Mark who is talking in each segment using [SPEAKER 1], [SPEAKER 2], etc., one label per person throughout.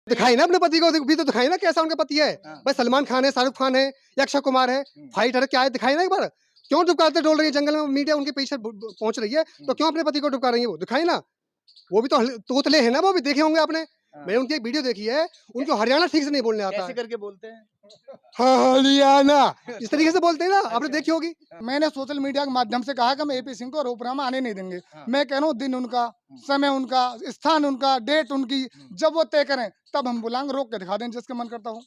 [SPEAKER 1] दिखाई ना अपने पति को, भी तो दिखाई ना कैसा उनका पति है।
[SPEAKER 2] हाँ।
[SPEAKER 1] भाई सलमान खान है, शाहरुख खान है या अक्षय कुमार है, फाइटर क्या है, दिखाई ना एक बार। क्यों डुबकाते डोल रही है जंगल में, मीडिया उनके पीछे पहुंच रही है, तो क्यों अपने पति को डुबका रही है? वो दिखाई ना, वो भी तो तोतले है ना, वो भी देखे होंगे आपने।
[SPEAKER 2] हाँ।
[SPEAKER 1] मैंने उनकी एक वीडियो देखी है, उनको हरियाणा ठीक से नहीं बोलने आता
[SPEAKER 2] कैसे
[SPEAKER 1] है।
[SPEAKER 2] करके बोलते हैं?
[SPEAKER 1] हरियाणा इस तरीके से बोलते हैं ना, आपने
[SPEAKER 2] अच्छा।
[SPEAKER 1] देखी होगी।
[SPEAKER 3] मैंने सोशल मीडिया के माध्यम से कहा कि हम एपी सिंह को रोपड़ा में आने नहीं देंगे।
[SPEAKER 2] हाँ।
[SPEAKER 3] मैं कह रहा हूँ दिन उनका, समय उनका, स्थान उनका, डेट उनकी, जब वो तय करें तब हम बुलाएंगे, रोक के दिखा दें जिसके मन करता हूँ।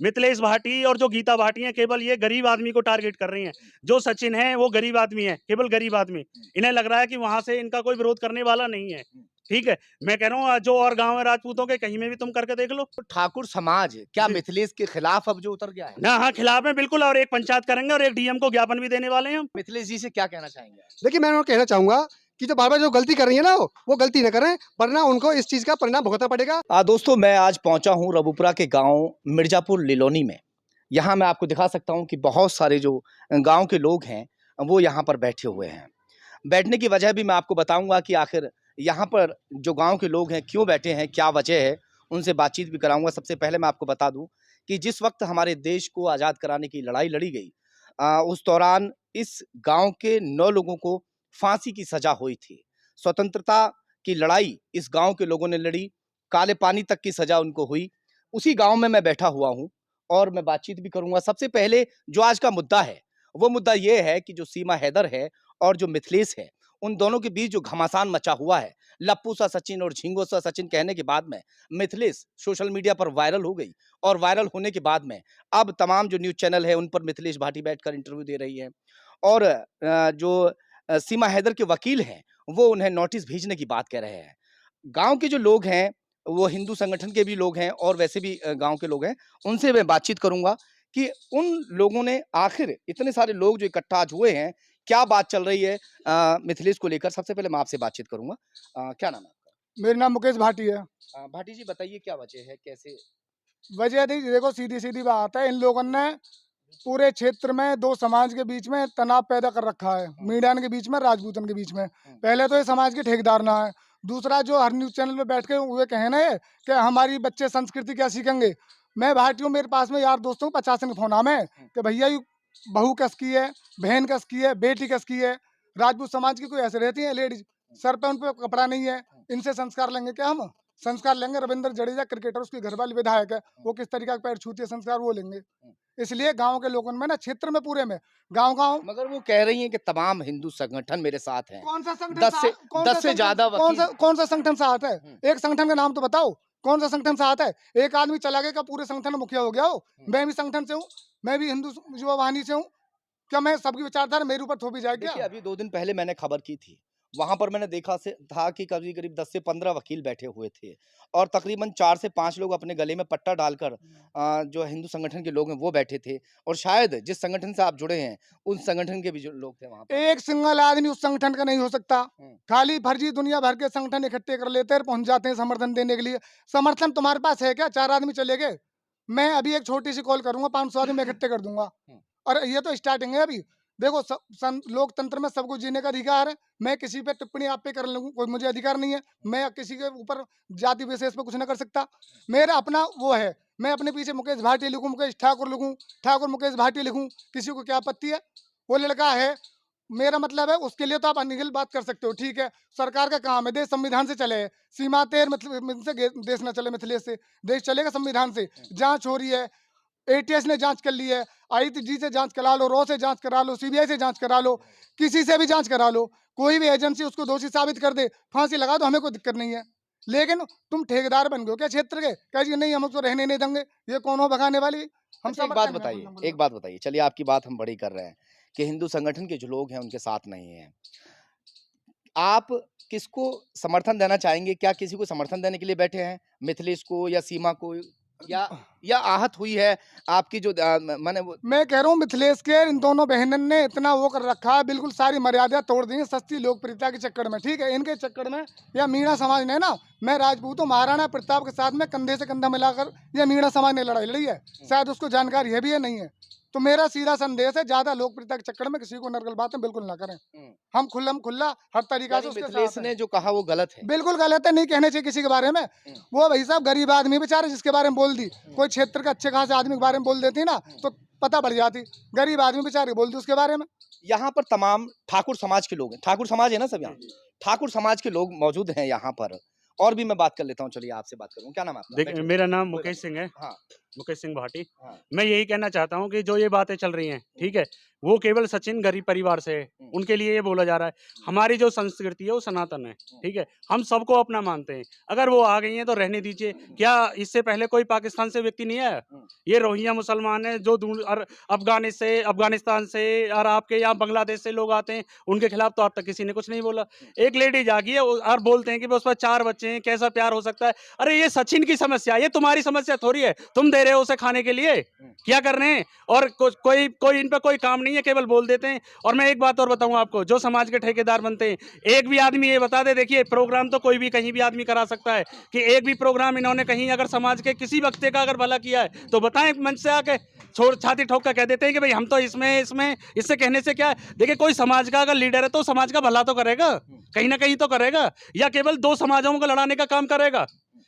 [SPEAKER 4] मिथिलेश भाटी और जो गीता भाटी हैं केवल ये गरीब आदमी को टारगेट कर रही हैं। जो सचिन है वो गरीब आदमी है, केवल गरीब आदमी। इन्हें लग रहा है कि वहां से इनका कोई विरोध करने वाला नहीं है। ठीक है, मैं कह रहा हूँ जो और गांव है राजपूतों के, कहीं में भी तुम करके देख लो।
[SPEAKER 2] ठाकुर समाज क्या
[SPEAKER 4] जी।
[SPEAKER 2] मिथिलेश के खिलाफ अब जो उतर गया है?
[SPEAKER 4] ना, हाँ खिलाफ है बिल्कुल, और एक पंचायत करेंगे और एक डीएम को ज्ञापन भी देने वाले हैं हम।
[SPEAKER 2] मिथिलेश जी से क्या कहना चाहेंगे?
[SPEAKER 1] देखिए मैं उनको कहना चाहूंगा कि जो बार-बार जो गलती कर रही है ना, वो गलती न करें, वरना उनको इस चीज का परिणाम भुगतना पड़ेगा।
[SPEAKER 2] दोस्तों, मैं आज पहुंचा हूं रबुपुरा के गांव मिर्जापुर लिलोनी में। यहां मैं आपको दिखा सकता हूं कि बहुत सारे जो गांव के लोग हैं वो यहां पर बैठे हुए हैं। बैठने की वजह भी मैं आपको बताऊंगा कि आखिर यहाँ पर जो गांव के लोग हैं क्यों बैठे हैं, क्या वजह है, उनसे बातचीत भी कराऊंगा। सबसे पहले मैं आपको बता दूं कि जिस वक्त हमारे देश को आज़ाद कराने की लड़ाई लड़ी गई, उस दौरान इस गांव के 9 लोगों को फांसी की सजा हुई थी। स्वतंत्रता की लड़ाई इस गांव के लोगों ने लड़ी, काले पानी तक की सजा उनको हुई। उसी गांव में मैं बैठा हुआ हूं और मैं बातचीत भी करूंगा। सबसे पहले जो आज का मुद्दा है, वो मुद्दा ये है कि जो सीमा हैदर है और जो मिथिलेश है, उन दोनों के बीच जो घमासान मचा हुआ है, लप्पू सा सचिन और झिंगो सा सचिन कहने के बाद में मिथिलेश सोशल मीडिया पर वायरल हो गई। और वायरल होने के बाद में अब तमाम जो न्यूज़ चैनल है उन पर मिथिलेश भाटी बैठकर इंटरव्यू दे रही है। और जो सीमा हैदर के वकील हैं, वो उन्हें नोटिस भेजने की बात कह रहे हैं। गाँव के जो लोग हैं, वो हिंदू संगठन के भी लोग हैं और वैसे भी गाँव के लोग हैं। उनसे मैं बातचीत करूँगा कि उन लोगों ने आखिर, इतने सारे लोग जो इकट्ठा आज हुए हैं, क्या बात चल रही है मिथिलेश को लेकर। सबसे पहले मैं आपसे बातचीत करूँगा। क्या नाम है आपका?
[SPEAKER 3] मेरा नाम मुकेश भाटी है।
[SPEAKER 2] भाटी जी, बताइए क्या वजह है, कैसे?
[SPEAKER 3] वजह थी, देखो सीधी-सीधी बात है, इन लोगों ने पूरे क्षेत्र में 2 समाज के बीच में तनाव पैदा कर रखा है, मीडियन के बीच में, राजपूतन के बीच में। पहले तो ये समाज के ठेकेदार ना है, दूसरा जो हर न्यूज़ चैनल पे बैठ के वो कहना है कि हमारी बच्चे संस्कृति क्या सीखेंगे। मैं भाटी हूँ, मेरे पास में यार दोस्तों 50 के फ़ोन आमे कि भैया ये बहू कसकी है, बहन कसकी है, बेटी कसकी है। राजपूत समाज की कोई ऐसे रहती है लेडीज, सर पे उन पे कपड़ा नहीं है, इनसे संस्कार लेंगे क्या हम? संस्कार लेंगे रविंद्र जडेजा क्रिकेटर, उसकी घरवाली विधायक है, वो किस तरीका का पैर छूती है, संस्कार वो लेंगे। इसलिए गाँव के लोगों में ना, क्षेत्र में पूरे में, गाँव-गाँव
[SPEAKER 2] मगर वो कह रही हैं कि तमाम हिंदू संगठन मेरे साथ हैं।
[SPEAKER 3] कौन सा संगठन
[SPEAKER 2] 10 से ज़्यादा वकील।
[SPEAKER 3] कौन सा संगठन साथ है? एक संगठन का नाम तो बताओ, कौन सा संगठन साथ है? एक आदमी चला गया क्या पूरे संगठन का मुखिया हो गया हो? मैं भी संगठन से हूँ, मैं भी हिंदू युवा वाहिनी से हूँ, क्या मैं सबकी विचारधारा मेरे ऊपर थोपी जाए
[SPEAKER 2] देखिए,
[SPEAKER 3] क्या?
[SPEAKER 2] अभी 2 दिन पहले मैंने खबर की थी। वहाँ पर मैंने देखा से था कि करीब-करीब 10 से 15 वकील बैठे हुए थे और तकरीबन 4 से 5 लोग अपने गले में पट्टा डालकर जो हिंदू संगठन के लोग हैं वो बैठे थे और शायद जिस संगठन से आप जुड़े हैं, उन संगठन के भी जो लोग थे वहाँ पर।
[SPEAKER 3] एक सिंगल आदमी उस संगठन का नहीं हो सकता। खाली फर्जी दुनिया भर के संगठन इकट्ठे कर लेते हैं, पहुँच जाते हैं समर्थन देने के लिए। समर्थन तुम्हारे पास है क्या? 4 आदमी चले गए। मैं अभी एक छोटी-सी कॉल करूँगा, 500 आदमी मैं इकट्ठे कर दूँगा। और ये तो स्टार्टिंग है अभी। देखो लोकतंत्र में सबको जीने का अधिकार है। मैं किसी पे टिप्पणी आप पे कर लूँ, कोई मुझे अधिकार नहीं है। मैं किसी के ऊपर जाति विशेष पे कुछ नहीं कर सकता। मेरा अपना वो है, मैं अपने पीछे मुकेश भाटी लिखूँ, मुकेश ठाकुर लिखूँ, ठाकुर मुकेश भाटी लिखूँ, किसी को क्या आपत्ति है? वो लड़का है, मेरा मतलब है उसके लिए तो आप अनिल बात कर सकते हो, ठीक है। सरकार का काम है, देश संविधान से चले। सीमा तेर मतलब से देश ना चले, मिथिलेश से। देश चलेगा संविधान से। जाँच हो रही है, एटीएस ने जांच कर ली है, आईजी से जांच करा लो, रॉ से जांच करा लो, सीबीआई से जांच करा लो, किसी से भी जांच करा लो, कोई भी एजेंसी उसको दोषी साबित कर दे, फांसी लगा दो, हमें कोई दिक्कत नहीं है। लेकिन तुम ठेकेदार बन गए हो क्या क्षेत्र के? कह जी नहीं, हम उसको रहने नहीं देंगे। ये कौन हो भगाने वाली? हम
[SPEAKER 2] अच्छा, एक बात बताइए, चलिए आपकी बात हम बड़ी कर रहे हैं कि हिंदू संगठन के जो लोग हैं उनके साथ नहीं हैं। आप किसको समर्थन देना चाहेंगे? क्या किसी को समर्थन देने के लिए बैठे हैं? मिथिलेश को या सीमा को या या आहत हुई है आपकी जो मैंने वो
[SPEAKER 3] मैं कह रहा हूँ मिथिलेश के इन दोनों बहनों ने इतना वो कर रखा है, बिल्कुल सारी मर्यादा तोड़ दी है सस्ती लोकप्रियता के चक्कर में। ठीक है, इनके चक्कर में या मीणा समाज ने ना, मैं राजपूत हूँ, महाराणा प्रताप के साथ में कंधे से कंधा मिलाकर ये मीणा समाज ने लड़ाई लड़ी है, शायद उसको जानकारी है भी है नहीं है। तो मेरा सीधा संदेश है, ज्यादा लोकप्रियता के चक्कर में किसी को नर्गल बातें बिल्कुल ना करें। हम खुल्ला हर तरीका से उसके
[SPEAKER 2] मिथिलेश
[SPEAKER 3] साथ हैं।
[SPEAKER 2] ने जो कहा वो गलत है।
[SPEAKER 3] बिल्कुल गलत है, नहीं कहने चाहिए किसी के बारे में। वो भाई साहब गरीब आदमी बेचारे जिसके बारे में बोल दी, कोई क्षेत्र के अच्छे खासे आदमी के बारे में बोल देती ना तो पता पड़ जाती, गरीब आदमी बेचारे बोल दी उसके बारे में।
[SPEAKER 2] यहाँ पर तमाम ठाकुर समाज के लोग हैं, ठाकुर समाज है ना सब यहाँ, ठाकुर समाज के लोग मौजूद हैं यहाँ पर। और भी मैं बात कर लेता हूँ, चलिए आपसे बात करूँ। क्या नाम है आपका?
[SPEAKER 4] देखिए, मेरा नाम मुकेश सिंह है।
[SPEAKER 2] हाँ।
[SPEAKER 4] मुकेश सिंह भाटी।
[SPEAKER 2] हाँ।
[SPEAKER 4] मैं यही कहना चाहता हूँ कि जो ये बातें चल रही हैं, ठीक है, वो केवल सचिन गरीब परिवार से है, उनके लिए ये बोला जा रहा है। हमारी जो संस्कृति है वो सनातन है, ठीक है, हम सबको अपना मानते हैं। अगर वो आ गई हैं तो रहने दीजिए। क्या इससे पहले कोई पाकिस्तान से व्यक्ति नहीं आया? ये रोहिंग्या मुसलमान है जो अफगानिस्तान से और आपके यहाँ बांग्लादेश से लोग आते हैं, उनके खिलाफ तो आज तक किसी ने कुछ नहीं बोला। एक लेडी जागी है और बोलते हैं कि उस पर 4 बच्चे हैं, कैसा प्यार हो सकता है? अरे ये सचिन की समस्या, ये तुम्हारी समस्या थोड़ी है। तुम दे रहे हो उसे खाने के लिए, क्या कर रहे हैं? और कोई इन पर कोई काम नहीं है, केवल बोल देते हैं। और मैं एक बात और बताऊं आपको, जो समाज के ठेकेदार बनते हैं, एक भी आदमी ये बता दे, देखिए प्रोग्राम तो कोई भी कहीं भी आदमी करा सकता है, कि एक भी प्रोग्राम इन्होंने कहीं अगर समाज के किसी वक्ते का अगर भला किया है तो बताएं मंच से आके। छोड़ छाती ठोक कर कह देते हैं कि भाई हम तो इसमें इससे कहने से क्या है? देखिए, कोई समाज का अगर लीडर है तो समाज का भला तो करेगा, कहीं ना कहीं तो करेगा, या केवल 2 समाजों को लड़ाने का काम करेगा?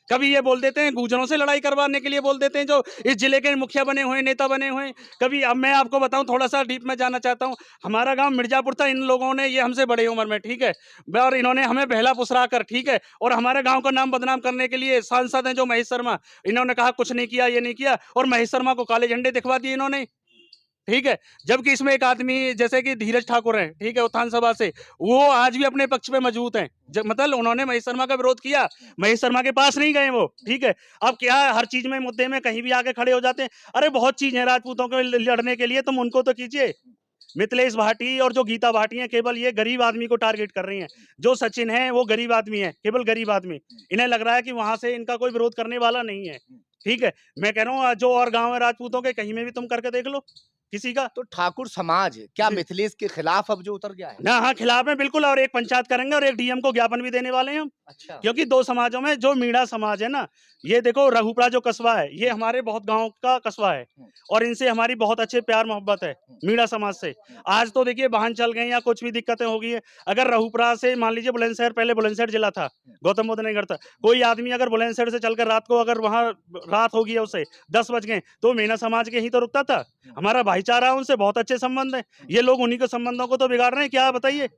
[SPEAKER 4] कभी ये बोल देते हैं गुजरों से लड़ाई करवाने के लिए बोल देते हैं, जो इस जिले के मुखिया बने हुए, नेता बने हुए। कभी अब मैं आपको बताऊं, थोड़ा सा डीप में जाना चाहता हूं। हमारा गांव मिर्जापुर था, इन लोगों ने, ये हमसे बड़े उम्र में, ठीक है, और इन्होंने हमें बहला फुसरा कर, ठीक है, और हमारे गांव का नाम बदनाम करने के लिए सांसद हैं जो महेश शर्मा, इन्होंने कहा कुछ नहीं किया, ये नहीं किया, और महेश शर्मा को काले झंडे दिखवा दिए इन्होंने, ठीक है। जबकि इसमें एक आदमी जैसे कि धीरज ठाकुर हैं, ठीक है, उत्थान सभा से, वो आज भी अपने पक्ष पे मजबूत हैं। मतलब उन्होंने महेश शर्मा का विरोध किया, महेश शर्मा के पास नहीं गए वो, ठीक है। अब क्या है, हर चीज में मुद्दे में कहीं भी आके खड़े हो जाते हैं। अरे बहुत चीज है राजपूतों के लड़ने के लिए, तुम उनको तो कीजिए। मिथिलेश भाटी और जो गीता भाटी हैं, केवल ये गरीब आदमी को टारगेट कर रही हैं। जो सचिन है वो गरीब आदमी है, केवल गरीब आदमी। इन्हें लग रहा है कि वहां से इनका कोई विरोध करने वाला नहीं है, ठीक है। मैं कह रहा हूँ जो और गांव है राजपूतों के, कहीं में भी तुम करके देख लो किसी का।
[SPEAKER 2] तो ठाकुर समाज क्या मिथिलेश के खिलाफ अब जो उतर गया है?
[SPEAKER 4] ना, हाँ, खिलाफ है बिल्कुल, और एक पंचायत करेंगे और एक डीएम को ज्ञापन भी देने वाले हैं हम।
[SPEAKER 2] अच्छा।
[SPEAKER 4] क्योंकि 2 समाजों में जो मीणा समाज है ना, ये देखो रघुपुरा जो कस्बा है, ये हमारे बहुत गांव का कस्बा है, और इनसे हमारी बहुत अच्छे प्यार मोहब्बत है मीणा समाज से। आज तो देखिए वाहन चल गए या कुछ भी दिक्कतें हो गई है, अगर रघुपुरा से मान लीजिए बुलंदशहर, पहले बुलंदशहर जिला था, गौतम बुद्ध नगर था, कोई आदमी अगर बुलंदशहर से चलकर रात को अगर वहां रात होगी उसे 10 बज गए, तो मीणा समाज के ही तो रुकता था। हमारा भाईचारा उनसे बहुत अच्छे संबंध है, ये लोग उन्हीं के संबंधों को तो बिगाड़ रहे हैं। क्या बताइए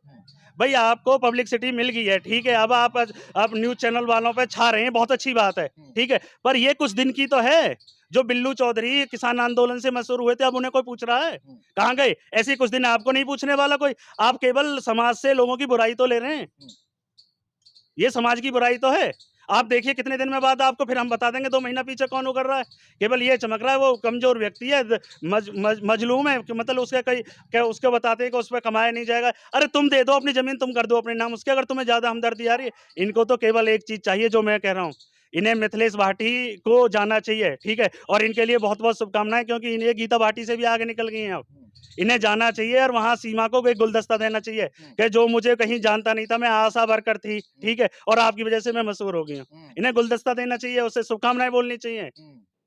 [SPEAKER 4] भाई, आपको पब्लिसिटी मिल गई है, ठीक है, अब आप न्यूज चैनल वालों पे छा रहे हैं, बहुत अच्छी बात है, ठीक है, पर ये कुछ दिन की तो है। जो बिल्लू चौधरी किसान आंदोलन से मशहूर हुए थे, अब उन्हें कोई पूछ रहा है? कहाँ गए? ऐसे कुछ दिन आपको नहीं पूछने वाला कोई। आप केवल समाज से लोगों की बुराई तो ले रहे हैं, ये समाज की बुराई तो है। आप देखिए कितने दिन में बाद आपको फिर हम बता देंगे 2 महीना पीछे कौन कर रहा है। केवल ये चमक रहा है वो कमजोर व्यक्ति है, मजलूम है, मतलब उसके बताते हैं कि उस पर कमाया नहीं जाएगा। अरे तुम दे दो अपनी जमीन, तुम कर दो अपने नाम उसके, अगर तुम्हें ज्यादा हमदर्दी आ रही है। इनको तो केवल एक चीज चाहिए, जो मैं कह रहा हूँ, इन्हें मिथिलेश भाटी को जाना चाहिए, ठीक है, और इनके लिए बहुत बहुत शुभकामनाएं, क्योंकि इन्हें गीता भाटी से भी आगे निकल गई हैं अब। इन्हें जाना चाहिए और वहां सीमा को एक गुलदस्ता देना चाहिए कि जो मुझे कहीं जानता नहीं था, मैं आशा वर्कर थी, ठीक है, और आपकी वजह से मैं मशहूर हो गई हूँ। इन्हें गुलदस्ता देना चाहिए, उससे शुभकामनाएं बोलनी चाहिए,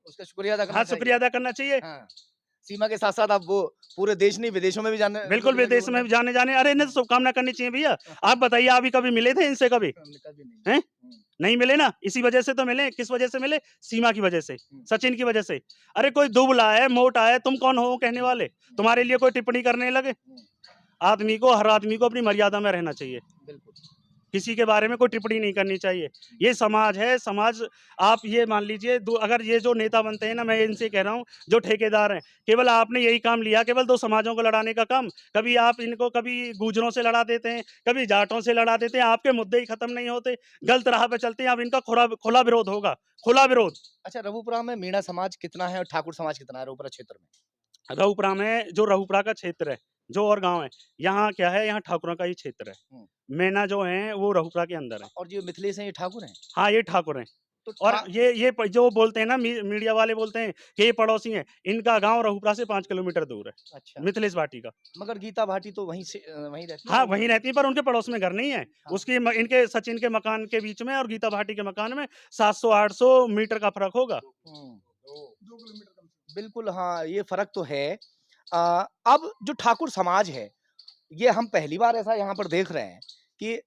[SPEAKER 2] उसका शुक्रिया अदा करना
[SPEAKER 4] हाँ,
[SPEAKER 2] चाहिए।
[SPEAKER 4] शुक्रिया अदा करना चाहिए।
[SPEAKER 2] हाँ। सीमा के साथ साथ आप वो पूरे देश नहीं, विदेशों में भी जाने,
[SPEAKER 4] बिल्कुल विदेश में भी जाने। अरे इन्हें तो शुभकामना करनी चाहिए भैया। आप बताइए, आप भी कभी मिले थे इनसे? कभी हैं? नहीं मिले ना, इसी वजह से तो मिले। किस वजह से मिले? सीमा की वजह से, सचिन की वजह से। अरे कोई दुबला है, मोटा है, तुम कौन हो कहने वाले? तुम्हारे लिए कोई टिप्पणी करने लगे? आदमी को, हर आदमी को अपनी मर्यादा में रहना चाहिए, किसी के बारे में कोई टिप्पणी नहीं करनी चाहिए। ये समाज है, समाज। आप ये मान लीजिए, अगर ये जो नेता बनते हैं ना, मैं इनसे कह रहा हूँ, जो ठेकेदार हैं, केवल आपने यही काम लिया, केवल 2 समाजों को लड़ाने का काम। कभी आप इनको कभी गुजरों से लड़ा देते हैं, कभी जाटों से लड़ा देते हैं, आपके मुद्दे ही खत्म नहीं होते, गलत राह पे चलते हैं। अब इनका खुला विरोध होगा, खुला विरोध।
[SPEAKER 2] अच्छा, रघुपुरा में मीणा समाज कितना है और ठाकुर समाज कितना है रघुपुरा क्षेत्र में?
[SPEAKER 4] रघुपुरा में, जो रघुपुरा का क्षेत्र है, जो और गांव है, यहाँ क्या है, यहाँ ठाकुरों का ही क्षेत्र है। मेना जो है वो रघुपुरा के अंदर है।
[SPEAKER 2] और जो मिथिलेश हैं, ये ठाकुर हैं?
[SPEAKER 4] हाँ, ये ठाकुर हैं।
[SPEAKER 2] तो
[SPEAKER 4] और जो बोलते हैं ना मीडिया वाले बोलते हैं कि ये पड़ोसी हैं, इनका गांव रहुपुरा से 5 किलोमीटर दूर है,
[SPEAKER 2] अच्छा,
[SPEAKER 4] मिथिलेश भाटी का।
[SPEAKER 2] मगर गीता भाटी तो वहीं से वहीं रहती है
[SPEAKER 4] हाँ,
[SPEAKER 2] ना?
[SPEAKER 4] वहीं रहती है, पर उनके पड़ोस में घर नहीं है।
[SPEAKER 2] हाँ।
[SPEAKER 4] उसकी इनके सचिन के मकान के बीच में और गीता भाटी के मकान में 700-800 मीटर का फर्क होगा।
[SPEAKER 2] बिल्कुल, हाँ, ये फ़र्क तो है। अब जो ठाकुर समाज है, ये हम पहली बार ऐसा यहाँ पर देख रहे हैं कि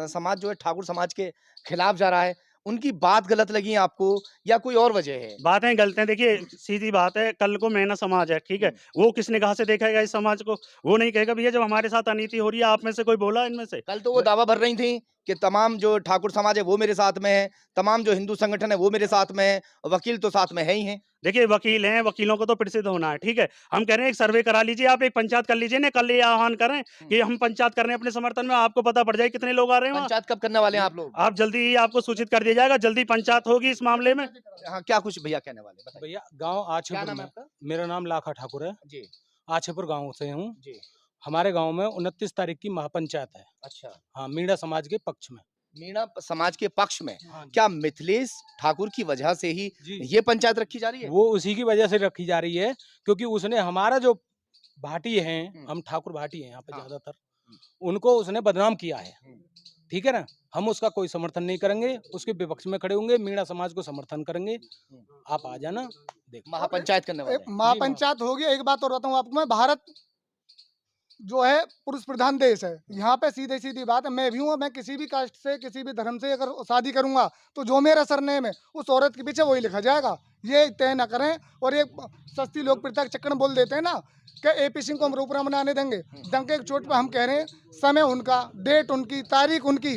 [SPEAKER 2] समाज जो है ठाकुर समाज के खिलाफ जा रहा है। उनकी बात गलत लगी आपको या कोई और वजह है?
[SPEAKER 4] बातें गलत हैं, देखिए सीधी बात है, कल को मैना समाज है, ठीक है? वो किस निगाह से देखेगा इस समाज को? वो नहीं कहेगा भैया जब हमारे साथ अनीति हो रही है, आप में से कोई बोला इनमें से?
[SPEAKER 2] कल तो वो दावा भर रही थी कि तमाम जो ठाकुर समाज है वो मेरे साथ में है, तमाम जो हिंदू संगठन है वो मेरे साथ में है, वकील तो साथ में है ही हैं।
[SPEAKER 4] देखिए वकील हैं, वकीलों को तो प्रसिद्ध होना है, ठीक है? हम कह रहे हैं एक सर्वे करा लीजिए, आप एक पंचायत कर लीजिए ना, कल ये आह्वान करें कि हम पंचायत कर रहे हैं अपने समर्थन में, आपको पता पड़ जाए कितने लोग आ रहे हैं वहाँ।
[SPEAKER 2] पंचायत कब करने वाले हैं आप लोग?
[SPEAKER 4] आप जल्दी ही आपको सूचित कर दिया जाएगा, जल्दी पंचायत होगी इस मामले में।
[SPEAKER 2] हाँ, क्या कुछ भैया कहने वाले बताइए?
[SPEAKER 5] भैया गांव
[SPEAKER 2] क्या
[SPEAKER 5] आछेपुर
[SPEAKER 2] नाम है
[SPEAKER 5] में।
[SPEAKER 2] आपका?
[SPEAKER 5] मेरा नाम लाखा ठाकुर है।
[SPEAKER 2] जी,
[SPEAKER 5] आछेपुर गांव से हूँ।
[SPEAKER 2] जी।
[SPEAKER 5] हमारे गांव में 29 तारीख की महापंचायत है।
[SPEAKER 2] अच्छा,
[SPEAKER 5] हाँ, मीणा समाज के पक्ष में।
[SPEAKER 2] मीणा समाज के पक्ष में।
[SPEAKER 5] हाँ,
[SPEAKER 2] क्या मिथिलेश ठाकुर की वजह से ही
[SPEAKER 5] जी
[SPEAKER 2] ये पंचायत रखी जा रही है?
[SPEAKER 5] वो उसी की वजह से रखी जा रही है, क्योंकि उसने हमारा जो भाटी हैं, हम ठाकुर भाटी हैं यहाँ पे
[SPEAKER 2] हाँ।
[SPEAKER 5] ज्यादातर, उनको उसने बदनाम किया है। ठीक है ना? हम उसका कोई समर्थन नहीं करेंगे, उसके विपक्ष में खड़े होंगे, मीणा समाज को समर्थन करेंगे। आप आ जाना, देखो।
[SPEAKER 2] महापंचायत करने वाले
[SPEAKER 3] एक
[SPEAKER 2] हैं।
[SPEAKER 3] महापंचायत होगी। एक बात और बताऊं आपको मैं, भारत जो है पुरुष प्रधान देश है। यहाँ पे सीधी सीधी बात है, मैं भी हूँ, मैं किसी भी कास्ट से किसी भी धर्म से अगर शादी करूंगा तो जो मेरा सरनेम है उस औरत के पीछे वही लिखा जाएगा। ये तय ना करें। और ये सस्ती लोकप्रियता के चक्कर में बोल देते हैं ना कि एपी सिंह को हम रोपरा मनाने देंगे। डंके की चोट पे हम कह रहे हैं, समय उनका, डेट उनकी, तारीख उनकी,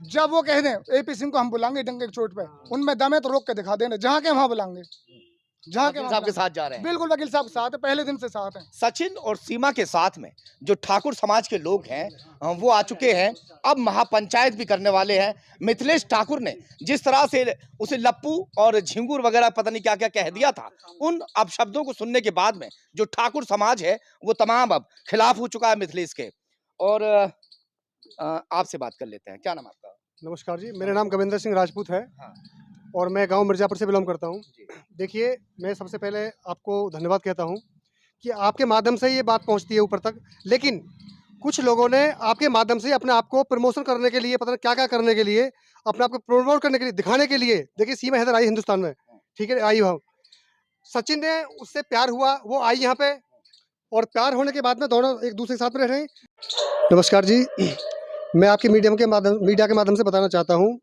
[SPEAKER 3] जब वो कह दें एपी सिंह को हम बुलाएंगे डंके की चोट पे, उनमें दम है तो रोक के दिखा देना, जहाँ के वहाँ बुलाएंगे, जहाँ के
[SPEAKER 2] वकील
[SPEAKER 3] वहाँ
[SPEAKER 2] साहब के
[SPEAKER 3] बुलाएंगे।
[SPEAKER 2] साथ जा रहे हैं।
[SPEAKER 3] बिल्कुल वकील साहब के साथ है, पहले दिन से साथ हैं।
[SPEAKER 2] सचिन और सीमा के साथ में जो ठाकुर समाज के लोग हैं वो आ चुके हैं। अब महापंचायत भी करने वाले हैं। मिथिलेश ठाकुर ने जिस तरह से उसे लप्पू और झिंगुर वगैरह पता नहीं क्या क्या कह दिया था, उन अपशब्दों को सुनने के बाद में जो ठाकुर समाज है वो तमाम अब खिलाफ हो चुका है मिथिलेश के। और आपसे बात कर लेते हैं। क्या नाम आपका?
[SPEAKER 1] नमस्कार जी, मेरा नाम गोविंदर सिंह राजपूत है
[SPEAKER 2] हाँ।
[SPEAKER 1] और मैं गांव मिर्ज़ापुर से बिलोंग करता हूं। देखिए, मैं सबसे पहले आपको धन्यवाद कहता हूं कि आपके माध्यम से ये बात पहुंचती है ऊपर तक। लेकिन कुछ लोगों ने आपके माध्यम से अपने आप को प्रमोशन करने के लिए, पता नहीं क्या-क्या करने के लिए, अपने आप को प्रमोट करने के लिए, दिखाने के लिए, देखिए सीमा हैदर आई हिंदुस्तान में, ठीक है, आई हो। सचिन ने उससे प्यार हुआ, वो आई यहाँ पे और प्यार होने के बाद में दोनों एक दूसरे के साथ में रह रहे हैं। नमस्कार जी, मैं आपके मीडिया के माध्यम से बताना चाहता हूँ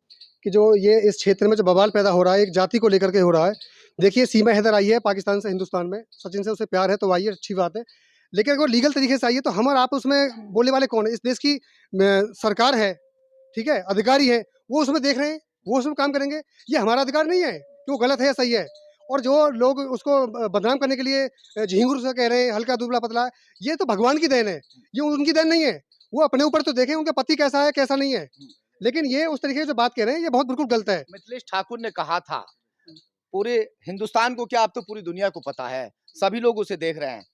[SPEAKER 1] कि जो ये इस क्षेत्र में जो बवाल पैदा हो रहा है, एक जाति को लेकर के हो रहा है। देखिए, सीमा हैदर आई है पाकिस्तान से हिंदुस्तान में, सचिन से उसे प्यार है तो आई है, अच्छी बात है। लेकिन अगर लीगल तरीके से आई है तो हम और आप उसमें बोलने वाले कौन है? इस देश की सरकार है, ठीक है, अधिकारी है, वो उसमें देख रहे हैं, वो उसमें काम करेंगे। ये हमारा अधिकार नहीं है कि वो गलत है या सही है। और जो लोग उसको बदनाम करने के लिए झिंगुर से कह रहे हैं, हल्का दुबला-पतला है, ये तो भगवान की देन है, ये उनकी देन नहीं है। वो अपने ऊपर तो देखें उनका पति कैसा है, कैसा नहीं है। लेकिन ये उस तरीके से जो बात कह रहे हैं, ये बहुत बिल्कुल गलत है।
[SPEAKER 2] मिथिलेश ठाकुर ने कहा था, पूरे हिंदुस्तान को क्या, अब तो पूरी दुनिया को पता है, सभी लोग उसे देख रहे हैं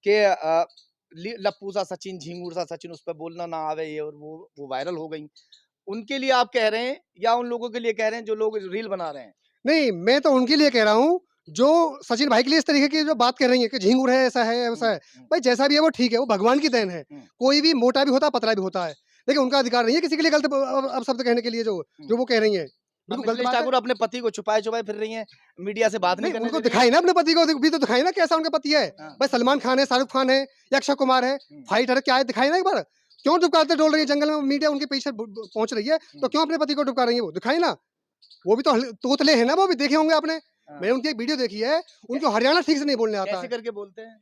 [SPEAKER 2] कि लप्पू सा सचिन, झिंगुर सा सचिन, उस पर बोलना ना आवे, ये और वो वायरल हो गई। उनके लिए आप कह रहे हैं या उन लोगों के लिए कह रहे हैं जो लोग रील बना रहे हैं?
[SPEAKER 1] नहीं, मैं तो उनके लिए कह रहा हूँ जो सचिन भाई के लिए इस तरीके की जो बात कर रही है कि झिंगुर है, ऐसा है, वैसा है। भाई जैसा भी है वो ठीक है, वो भगवान की देन है। कोई भी मोटा भी होता है, पतला भी होता है, लेकिन उनका अधिकार नहीं है किसी के लिए गलत अपशब्द कहने के लिए जो वो कह रही है। बिल्कुल गलत
[SPEAKER 2] मिथिलेश
[SPEAKER 1] बात है।
[SPEAKER 2] ठाकुर अपने पति को छुपाए फिर रही हैं, मीडिया से बात नहीं
[SPEAKER 1] नहीं,
[SPEAKER 2] करने
[SPEAKER 1] उनको
[SPEAKER 2] दे रही
[SPEAKER 1] दिखाई ना अपने पति को, भी तो दिखाई ना कैसा उनका पति है।
[SPEAKER 2] हाँ।
[SPEAKER 1] भाई सलमान खान है, शाहरुख खान है या अक्षय कुमार है, फाइटर क्या है, दिखाई ना एक बार। क्यों डुबकाते डोल रही है जंगल में, मीडिया उनके पीछे पहुंच रही है, तो क्यों अपने पति को डुबका रही है? वो दिखाई ना, वो भी तो तोतले हैं ना, वो भी देखे होंगे आपने। मैंने उनकी एक वीडियो देखी है, उनको हरियाणा ठीक से नहीं बोलने आता
[SPEAKER 2] कैसे
[SPEAKER 1] है।
[SPEAKER 2] करके बोलते हैं?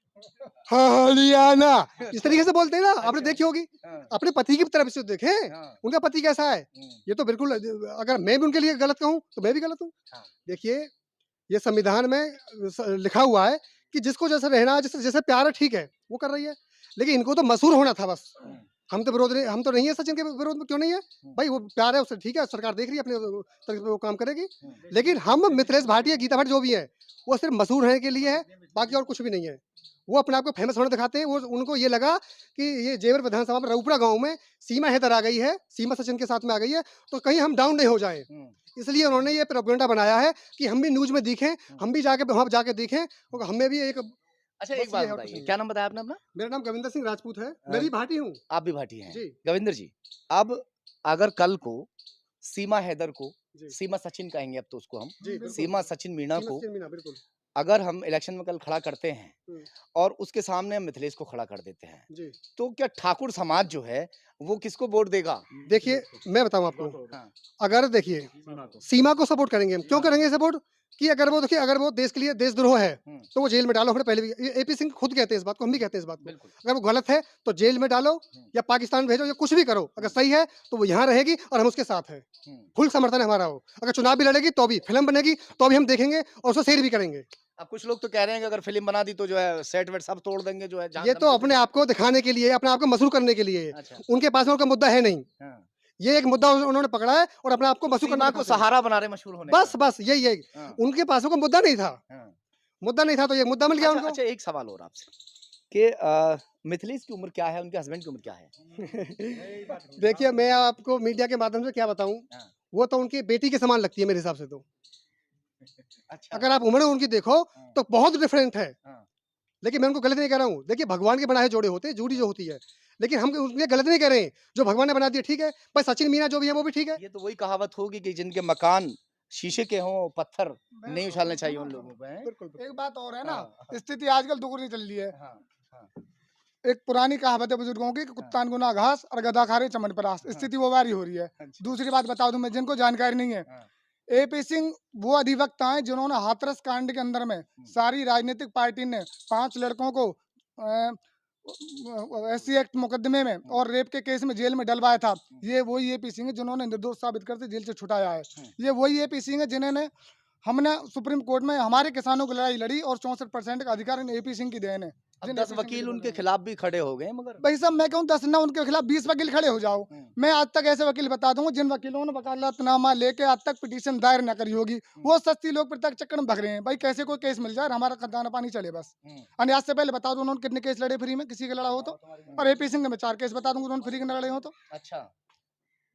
[SPEAKER 1] हरियाणा इस तरीके से बोलते हैं ना, आपने देखी होगी।
[SPEAKER 2] हाँ,
[SPEAKER 1] अपने पति की तरफ से देखें,
[SPEAKER 2] हाँ,
[SPEAKER 1] उनका पति कैसा है। ये तो बिल्कुल, अगर मैं भी उनके लिए गलत कहूँ तो मैं भी गलत हूँ।
[SPEAKER 2] हाँ।
[SPEAKER 1] देखिए, ये संविधान में लिखा हुआ है कि जिसको जैसे रहना है, जैसे जैसे प्यार है, ठीक है, वो कर रही है। लेकिन इनको तो मशहूर होना था बस, हम तो नहीं है सचिन के विरोध में, क्यों नहीं है भाई, वो प्यार है उससे, ठीक है, सरकार देख रही है अपने तरीके से वो काम करेगी। लेकिन हम मिथिलेश भाटिया, गीता भट्ट जो भी है, वो सिर्फ मशहूर होने के लिए है, बाकी और कुछ भी नहीं है। वो अपने आप को फेमस होना दिखाते हैं। वो उनको ये लगा कि ये जेवर विधानसभा में रऊपुरा गांव में सीमा हैदर आ गई है, सीमा सचिन के साथ में आ गई है, तो कहीं हम डाउन नहीं हो जाएं, इसलिए उन्होंने ये प्रोपेगेंडा बनाया है कि हम भी न्यूज में दिखें, हम भी जाके वहां जाके दिखें, और हमें भी एक।
[SPEAKER 2] अच्छा
[SPEAKER 1] बस
[SPEAKER 2] एक बात
[SPEAKER 1] ये है और कुछ
[SPEAKER 2] बताइए,
[SPEAKER 1] नहीं।
[SPEAKER 2] क्या नाम बताया आपने अपना?
[SPEAKER 1] मेरा नाम गविंदर सिंह राजपूत है, मैं भी भाटी हूँ
[SPEAKER 2] आप भी भाटी हैं
[SPEAKER 1] जी।
[SPEAKER 2] गोविंदर जी। अब अगर कल को सीमा हैदर को,
[SPEAKER 1] जी
[SPEAKER 2] सीमा सचिन कहेंगे अब तो उसको हम,
[SPEAKER 1] जी बिल्कुल।
[SPEAKER 2] सीमा सचिन मीणा
[SPEAKER 1] सीमा
[SPEAKER 2] को
[SPEAKER 1] सचिन मीणा, बिल्कुल
[SPEAKER 2] अगर हम इलेक्शन में कल खड़ा करते हैं
[SPEAKER 1] हम्म,
[SPEAKER 2] और उसके सामने हम मिथिलेश को खड़ा कर देते हैं,
[SPEAKER 1] जी।
[SPEAKER 2] तो क्या ठाकुर समाज जो है वो किसको वोट देगा?
[SPEAKER 1] देखिए मैं बताऊं आपको,
[SPEAKER 2] हाँ,
[SPEAKER 1] अगर देखिए सीमा को सपोर्ट करेंगे हम, क्यों करेंगे सपोर्ट, कि अगर वो देखिए, अगर वो देश के लिए देशद्रोह है
[SPEAKER 2] हम्म,
[SPEAKER 1] तो वो जेल में डालो। हमने पहले भी एपी सिंह खुद कहते हैं इस बात को, हम भी कहते हैं इस बात को।
[SPEAKER 2] बिल्कुल।
[SPEAKER 1] अगर वो गलत है तो जेल में डालो या पाकिस्तान भेजो या कुछ भी करो, अगर सही है तो वो यहाँ रहेगी और हम उसके साथ है, फुल समर्थन है हमारा। हो अगर चुनाव भी लड़ेगी तो भी, फिल्म बनेगी तो भी हम देखेंगे और उसको शेयर भी करेंगे।
[SPEAKER 2] अब कुछ लोग तो कह रहे हैं कि अगर फिल्म बना दी तो जो है सेट वेट सब तोड़ देंगे, जो है जहाँ
[SPEAKER 1] ये तो
[SPEAKER 2] धमकी
[SPEAKER 1] अपने
[SPEAKER 2] देंगे।
[SPEAKER 1] आप को दिखाने के लिए, अपने आप को मशहूर करने के लिए,
[SPEAKER 2] अच्छा,
[SPEAKER 1] उनके पास में उनका मुद्दा है नहीं,
[SPEAKER 2] हाँ।
[SPEAKER 1] ये एक मुद्दा उन्होंने पकड़ा है और अपने आप को मशहूर
[SPEAKER 2] सीमा
[SPEAKER 1] करना
[SPEAKER 2] को सहारा बना रहे मशहूर होने
[SPEAKER 1] बस
[SPEAKER 2] का।
[SPEAKER 1] बस यही है।
[SPEAKER 2] हाँ,
[SPEAKER 1] उनके पास में कोई मुद्दा नहीं था,
[SPEAKER 2] हाँ।
[SPEAKER 1] मुद्दा नहीं था तो ये मुद्दा मिल गया
[SPEAKER 2] अच्छा,
[SPEAKER 1] उनको।
[SPEAKER 2] अच्छा एक सवाल और आपसे कि मिथिलेश की उम्र क्या है, उनके हस्बैंड की उम्र क्या है?
[SPEAKER 1] देखिए मैं आपको मीडिया के माध्यम से क्या बताऊं,
[SPEAKER 2] हाँ।
[SPEAKER 1] वो तो उनकी बेटी के समान लगती है मेरे हिसाब से। तो
[SPEAKER 2] अच्छा,
[SPEAKER 1] अगर आप उम्र उनकी देखो
[SPEAKER 2] हाँ,
[SPEAKER 1] तो बहुत डिफरेंट है।
[SPEAKER 2] हाँ,
[SPEAKER 1] लेकिन मैं उनको गलत नहीं कह रहा हूँ, देखिए भगवान के बनाए जोड़े होते हैं, जोड़ी जो होती है, लेकिन हम उनके गलत नहीं कह रहे हैं, जो भगवान ने बना दिया ठीक है। पर सचिन मीना जो भी है वो भी ठीक है।
[SPEAKER 2] ये तो वही कहावत होगी कि जिनके मकान शीशे के हों, पत्थर नहीं उछालने चाहिए उन लोगों पे, हैं?
[SPEAKER 1] बिल्कुल बिल्कुल।
[SPEAKER 3] एक बात और है ना,
[SPEAKER 2] हाँ,
[SPEAKER 3] स्थिति आजकल दुगनी चल रही है।
[SPEAKER 2] हाँ, हाँ,
[SPEAKER 3] एक पुरानी कहावत है बुजुर्गों की कि कुत्ता गुना घास और गधा खा रहे चमन परास, स्थिति वो वारी हो रही है।
[SPEAKER 2] अच्छा,
[SPEAKER 3] दूसरी बात बता दूं मैं, जिनको जानकारी नहीं है,
[SPEAKER 2] हाँ,
[SPEAKER 3] एपी सिंह वो अधिवक्ता हैं जिन्होंने हाथरस कांड के अंदर में सारी राजनीतिक पार्टी ने 5 लड़कों को एससी एक्ट मुकदमे में और रेप के केस में जेल में डलवाया था। ये वही एपी सिंह है जिन्होंने निर्दोष साबित करके जेल से छुटाया है। ये वही एपी सिंह है जिन्होंने, हमने सुप्रीम कोर्ट में हमारे किसानों की लड़ाई लड़ी और 64% का अधिकार इन एपी सिंह की देन है।
[SPEAKER 2] अब
[SPEAKER 3] जिन
[SPEAKER 2] 10
[SPEAKER 3] AP सिंह
[SPEAKER 2] वकील
[SPEAKER 3] की
[SPEAKER 2] उनके
[SPEAKER 3] देन है।
[SPEAKER 2] खिलाफ भी खड़े हो गए मगर
[SPEAKER 3] भाई साहब मैं कहूँ 10 ना उनके खिलाफ 20 वकील खड़े हो जाओ,
[SPEAKER 2] हम्म,
[SPEAKER 3] मैं आज तक ऐसे वकील बता दूंगा जिन वकीलों ने वकालतनामा लेके आज तक पिटीशन दायर ना करी होगी। वो सस्ती लोग प्रत्यक्ष चक्कर में भग रहे हैं। भाई कैसे कोई केस मिल जाए और हमारा दाना पानी चले बस।
[SPEAKER 2] हम्म,
[SPEAKER 3] आज से पहले बता दो उन्होंने कितने केस लड़े फ्री में, किसी का लड़ा हो तो। और एपी सिंह ने मैं 4 केस बता दूंगा उन्होंने फ्री के लड़े हो तो।
[SPEAKER 2] अच्छा,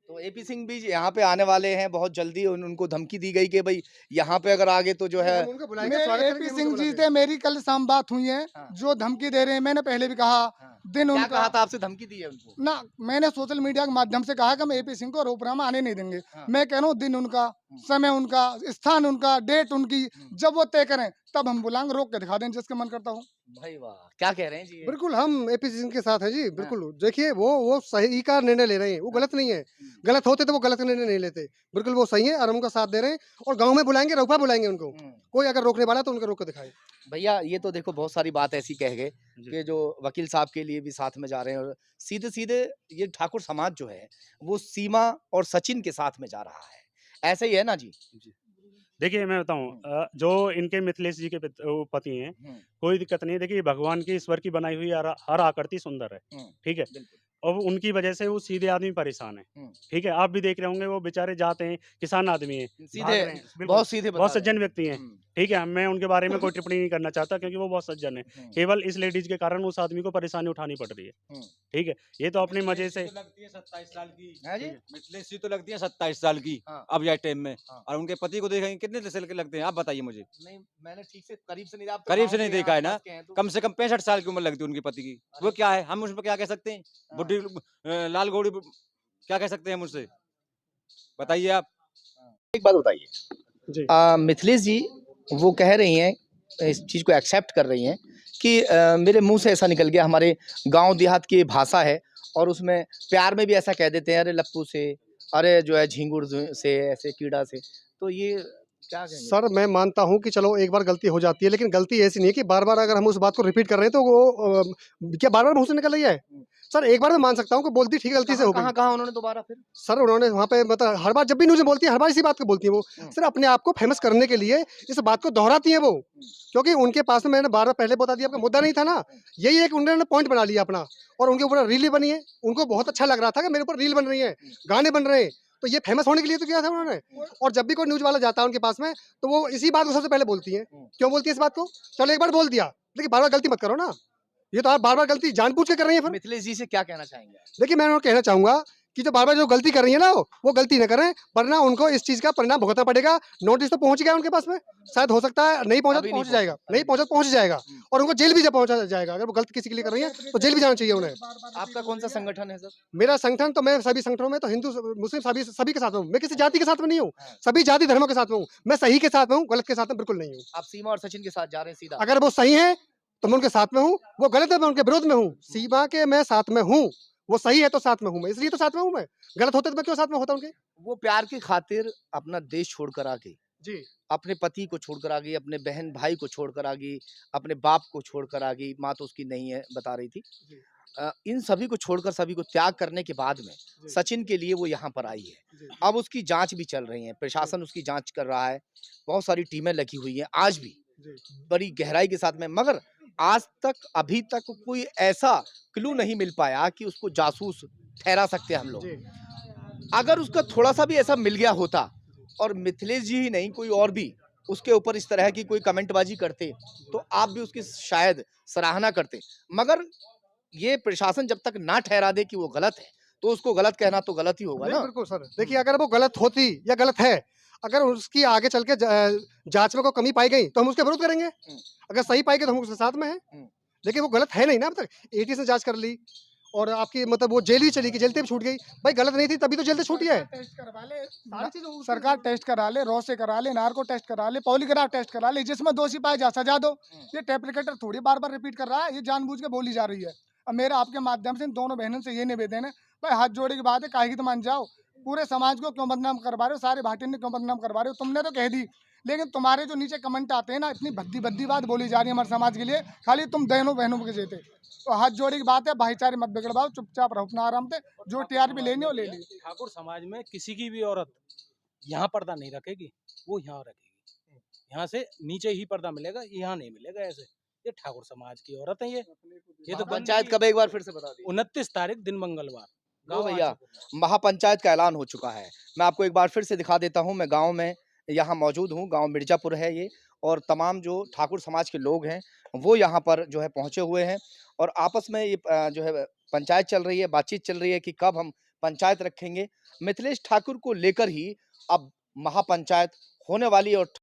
[SPEAKER 2] तो एपी सिंह भी यहाँ पे आने वाले हैं बहुत जल्दी। उनको धमकी दी गई कि भाई यहाँ पे अगर आगे तो जो है
[SPEAKER 1] हम उनको बुलाएंगे,
[SPEAKER 3] मेरे
[SPEAKER 1] स्वागत
[SPEAKER 3] एपी
[SPEAKER 1] करेंगे, हम
[SPEAKER 3] सिंह
[SPEAKER 1] उनको
[SPEAKER 3] जी
[SPEAKER 1] बुलाते
[SPEAKER 3] से मेरी कल शाम बात हुई है,
[SPEAKER 2] हाँ।
[SPEAKER 3] जो धमकी दे रहे हैं मैंने पहले भी कहा।
[SPEAKER 2] हाँ।
[SPEAKER 3] दिन
[SPEAKER 2] क्या
[SPEAKER 3] उनका
[SPEAKER 2] कहा था आपसे, धमकी दी है उनको?
[SPEAKER 3] ना, मैंने सोशल मीडिया के माध्यम से कहा कि हम एपी सिंह को रोपरा में आने नहीं देंगे।
[SPEAKER 2] हाँ।
[SPEAKER 3] मैं कह रहा हूँ दिन उनका, समय उनका, स्थान उनका, डेट उनकी, जब वो तय करें तब हम बुलाएंगे, रोक के दिखा दें जिसके मन करता हूँ।
[SPEAKER 2] भाई वाह, क्या कह रहे हैं जी ये?
[SPEAKER 1] बिल्कुल हम एपी सिंह के साथ हैं जी, बिल्कुल। देखिए वो सही का निर्णय ले रहे हैं, वो गलत नहीं है। गलत होते तो वो गलत निर्णय नहीं लेते, बिल्कुल वो सही है और हम उनका साथ दे रहे हैं। और गांव में बुलाएंगे, रऊपा बुलाएंगे उनको, कोई अगर रोकने वाला तो उनको रोक के दिखाए।
[SPEAKER 2] भैया ये तो देखो बहुत सारी बात ऐसी कह गए
[SPEAKER 4] जी।
[SPEAKER 2] कि जो वकील साहब के लिए भी साथ में जा रहे हैं, और सीधे सीधे ये ठाकुर समाज जो है वो सीमा और सचिन के साथ में जा रहा है, ऐसे ही है ना जी?
[SPEAKER 4] देखिए मैं बताऊं, जो इनके मिथिलेश जी के वो पति हैं, कोई दिक्कत नहीं है। देखिए भगवान की ईश्वर की बनाई हुई हर आकृति सुंदर है, ठीक है।
[SPEAKER 2] बिल्कुल।
[SPEAKER 4] और उनकी वजह से वो सीधे आदमी परेशान है, ठीक है। आप भी देख रहे होंगे वो बेचारे जाते हैं, किसान आदमी है, भाग
[SPEAKER 2] सीधे
[SPEAKER 4] रहे हैं, बिल्कुल,
[SPEAKER 2] बहुत सीधे बता
[SPEAKER 4] बहुत
[SPEAKER 2] रहे
[SPEAKER 4] सज्जन
[SPEAKER 2] हैं।
[SPEAKER 4] व्यक्ति हैं, ठीक है। मैं उनके बारे में कोई टिप्पणी नहीं करना चाहता क्योंकि वो बहुत सज्जन है। केवल इस लेडीज के कारण उस आदमी को परेशानी उठानी पड़ रही है, ठीक है। ये तो अपने मजे से
[SPEAKER 5] लगती है 27 साल की
[SPEAKER 2] हैं जी?
[SPEAKER 5] मिथिलेश जी तो लगती है 27 साल की
[SPEAKER 2] हाँ।
[SPEAKER 5] अब यह टाइम में।
[SPEAKER 2] हाँ।
[SPEAKER 5] और उनके पति को देखेंगे कितने साल के लगते हैं, आप बताइए मुझे।
[SPEAKER 2] नहीं मैंने ठीक से करीब से नहीं, आप तो
[SPEAKER 5] करीब
[SPEAKER 2] गाँव
[SPEAKER 5] से नहीं
[SPEAKER 2] के
[SPEAKER 5] देखा है ना,
[SPEAKER 2] आसपास के हैं तो।
[SPEAKER 5] कम से कम 65 साल की उम्र लगती है उनके पति की। वो क्या है, हम उस पर क्या कह सकते हैं? बुढ़ी लाल घोड़ी क्या कह सकते हैं मुझसे, बताइए आप।
[SPEAKER 2] एक बात बताइए
[SPEAKER 1] जी
[SPEAKER 2] मिथिलेश जी, वो कह रही हैं, इस चीज़ को एक्सेप्ट कर रही हैं कि मेरे मुंह से ऐसा निकल गया, हमारे गांव देहात की भाषा है और उसमें प्यार में भी ऐसा कह देते हैं, अरे लप्पू से, अरे जो है झिंगुर से, ऐसे कीड़ा से। तो ये क्या कहेंगे?
[SPEAKER 1] सर मैं मानता हूँ कि चलो एक बार गलती हो जाती है, लेकिन गलती ऐसी नहीं है कि बार बार अगर हम उस बात को रिपीट कर रहे हैं तो वो क्या बार बार मुंह से निकल रही है। सर एक बार मैं मान सकता हूँ कि बोलती ठीक है, गलती से हो गई।
[SPEAKER 2] कहाँ कहाँ उन्होंने दोबारा फिर
[SPEAKER 1] सर उन्होंने वहाँ पे मतलब हर बार जब भी न्यूज़ में बोलती है, हर बार इसी बात को बोलती है वो। सर अपने आप को फेमस करने के लिए इस बात को दोहराती है वो, क्योंकि उनके पास में मैंने बार-बार पहले बता दिया, आपका मुद्दा नहीं था ना, यही एक उन्होंने पॉइंट बना लिया अपना और उनके ऊपर रील भी बनी है। उनको बहुत अच्छा लग रहा था कि मेरे ऊपर रील बन रही है, गाने बन रहे हैं, तो ये फेमस होने के लिए तो किया था उन्होंने। और जब भी कोई न्यूज़ वाला जाता है उनके पास में, तो वो इसी बात को सबसे पहले बोलती है। क्यों बोलती है इस बात को? चलो एक बार बोल दिया, लेकिन बार-बार गलती मत करो ना। ये तो आप बार-बार गलती जानबूझ के कर रही हैं फिर।
[SPEAKER 2] मिथिलेश जी से क्या कहना चाहेंगे?
[SPEAKER 1] देखिए, मैं उनको कहना चाहूँगा कि जो बार-बार जो गलती कर रही है ना वो गलती ना करें, वरना उनको इस चीज़ का परिणाम भुगतना पड़ेगा। नोटिस तो पहुँच गया उनके पास में, शायद हो सकता है नहीं पहुँचा
[SPEAKER 2] अभी
[SPEAKER 1] तो
[SPEAKER 2] नहीं
[SPEAKER 1] पहुँच जाएगा,
[SPEAKER 2] पहुँचा,
[SPEAKER 1] नहीं पहुँचा तो पहुँच जाएगा और उनको जेल भी जब पहुँचा जाएगा। अगर वो गलत किसी के लिए कर रही हैं, तो जेल भी जाना चाहिए उन्हें।
[SPEAKER 2] आपका कौन सा संगठन है सर?
[SPEAKER 1] मेरा संगठन तो मैं सभी संगठनों में तो हिंदू, मुस्लिम सभी के साथ में हूँ। मैं किसी जाति के साथ में नहीं हूँ, सभी जाति धर्मों के साथ में हूँ। मैं सही के साथ में हूँ, गलत के साथ में बिल्कुल नहीं हूँ।
[SPEAKER 2] आप सीमा और सचिन के साथ जा रहे हैं सीधा?
[SPEAKER 1] अगर वो सही हैं, तो मैं उनके साथ में हूँ, वो गलत है मैं उनके विरोध में हूँ। सीमा के मैं साथ में हूँ, वो सही है तो साथ में हूँ मैं, इसलिए तो साथ में हूँ मैं। गलत होते तो मैं क्यों साथ में होता उनके?
[SPEAKER 2] वो प्यार की खातिर अपना देश छोड़कर आ गई,
[SPEAKER 1] जी।
[SPEAKER 2] अपने पति को छोड़कर आ गई, अपने बहन भाई को छोड़कर आ गई, अपने बाप को छोड़कर आ गई, माँ तो उसकी नहीं है बता रही थी।
[SPEAKER 1] जी।
[SPEAKER 2] इन सभी को छोड़कर सभी को त्याग करने के बाद में
[SPEAKER 1] जी।
[SPEAKER 2] सचिन के लिए वो यहाँ पर आई है।
[SPEAKER 1] जी।
[SPEAKER 2] अब उसकी जांच भी चल रही है, प्रशासन उसकी जांच कर रहा है, बहुत सारी टीमें लगी हुई हैं आज भी
[SPEAKER 1] जी।
[SPEAKER 2] बड़ी गहराई के साथ में, मगर आज तक अभी तक कोई ऐसा क्लू नहीं मिल पाया कि उसको जासूस ठहरा सकते हैं हम लोग।
[SPEAKER 1] जी।
[SPEAKER 2] अगर उसका थोड़ा सा भी ऐसा मिल गया होता और मिथिलेश जी ही नहीं कोई और भी उसके ऊपर इस तरह की कोई कमेंटबाजी करते तो आप भी उसकी शायद सराहना करते, मगर ये प्रशासन जब तक ना ठहरा दे कि वो गलत है तो उसको गलत कहना तो गलत ही होगा
[SPEAKER 1] नहीं,
[SPEAKER 2] ना।
[SPEAKER 1] बिल्कुल सर। देखिए अगर वो गलत होती या गलत है, अगर उसकी आगे चल के जाँच में कोई कमी पाई गई, तो हम उसका विरोध करेंगे। अगर सही पाई गई तो हम उसके साथ में हैं। लेकिन वो गलत है नहीं ना अब तक। एटी से जाँच कर ली और आपकी मतलब वो जेल ही चली गई, जेल से भी छूट गई। भाई गलत नहीं थी तभी तो जेल से छूटी है।
[SPEAKER 3] टेस्ट करवा ले, सरकार टेस्ट करा ले, रॉ से करा ले, नार्को टेस्ट करा ले, पॉलीग्राफ टेस्ट करा ले, जिसमें दोषी पाए जा सजा दो। ये टेप रिकॉर्डर थोड़ी बार-बार रिपीट कर रहा है, ये जानबूझ के बोली जा रही है। अब मेरा आपके माध्यम से इन दोनों बहनों से ये निवेदन है, भाई हाथ जोड़े की बात है, काहे की तो मान जाओ। पूरे समाज को क्यों बदनाम करवा रहे हो, सारे भाटियों ने क्यों बदनाम करवा रहे हो? तुमने तो कह दी, लेकिन तुम्हारे जो नीचे कमेंट आते हैं ना, इतनी भद्दी-भद्दी बात बोली जा रही है हमारे समाज के लिए, खाली तुम दोनों बहनों के जेते। तो हाथ जोड़े की बात है, भाईचारे मत बिगड़वाओ, चुपचाप रहो अपना आराम से, जो टीआरपी लेनी हो ले ली।
[SPEAKER 5] ठाकुर समाज में किसी की भी औरत यहाँ पर्दा नहीं रखेगी, वो यहाँ रखेगी। यहाँ से नीचे ही पर्दा मिलेगा, यहाँ नहीं मिलेगा ऐसे। ये ठाकुर समाज की औरत है ये तो
[SPEAKER 2] पंचायत कब एक बार फिर से बता दी?
[SPEAKER 5] 29 तारीख दिन मंगलवार।
[SPEAKER 2] लो भैया, महापंचायत का ऐलान हो चुका है। मैं आपको एक बार फिर से दिखा देता हूँ, मैं गांव में यहाँ मौजूद हूँ, गांव मिर्जापुर है ये, और तमाम जो ठाकुर समाज के लोग हैं वो यहाँ पर जो है पहुँचे हुए हैं और आपस में ये जो है पंचायत चल रही है, बातचीत चल रही है कि कब हम पंचायत रखेंगे। मिथिलेश ठाकुर को लेकर ही अब महापंचायत होने वाली है और